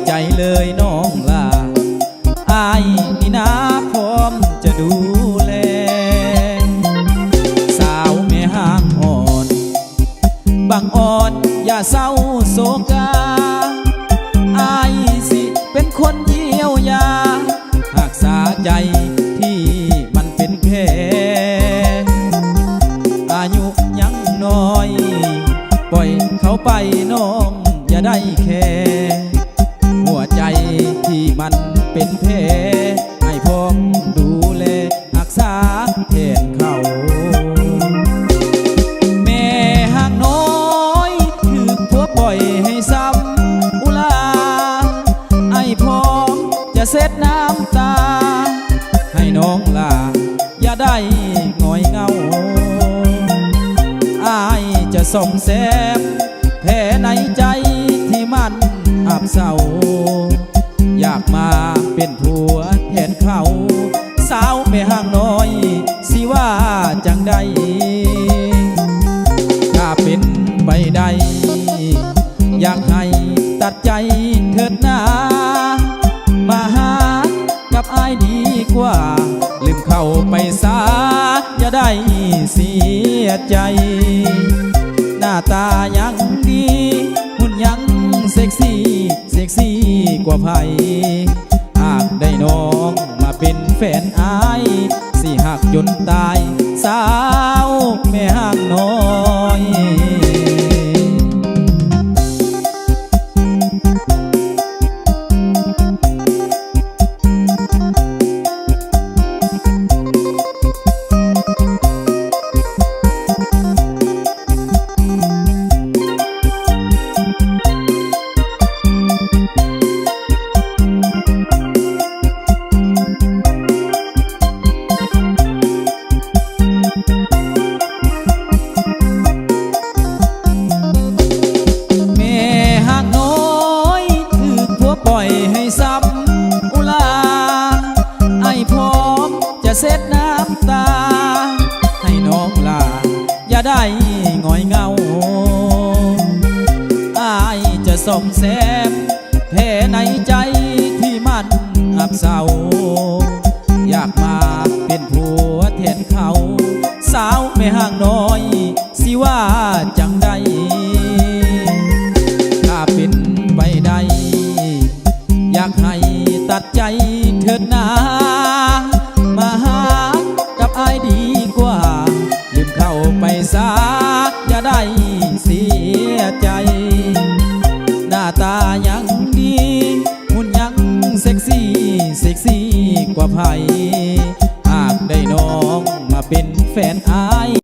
ใจเลยน้องลาอายนี่นะพร้อมจะดูแลสาวแม่ห้างอ่อนบางอ่อนอย่าเศร้าโศกาอายสิเป็นคนเยียวยารักษาใจที่มันเป็นแผลอายุยังน้อยปล่อยเขาไปน้องอย่าได้แค่หัวใจที่มันเป็นแผลให้พ้องดูแลรักษาแทนเขาแม่ห่างน้อยถือผัวปล่อยให้ซ้ำอุลาไอ้พ้องจะเซ็ดน้ำตาให้น้องลาอย่าได้หงอยเงาอายจะส่อมแซมแผลในใจที่มันอับเศร้าอยากมาเป็นผัวแทนเขาสาวแม่ห่างน้อยสิว่าจังใดถ้าเป็นไปได้อยากให้ตัดใจเถิดนามาหากับอายดีกว่าลืมเข้าไปซะอย่าได้เสียใจหน้าตายังดีหุ่นยังเซ็กซี่กว่าไผหากได้น้องมาเป็นแฟนอายสิหักจนตายสาวแม่ห่างน้อยเซ็ดน้ำตาให้น้องลาอย่าได้หงอยเงาอายจะส่อมแซมแผลในใจที่มันอับเศร้าอยากมาเป็นผัวแทนเขาสาวแม่ห่างน้อยสิว่าจังใดถ้าเป็นไปได้อยากให้ตัดใจเถิดนามาหากับอายดีกว่าลืมเข้าไปซะอย่าได้เสียใจหน้าตายังดีหุ่นยังเซ็กซี่กว่าไผหากได้น้องมาเป็นแฟนอาย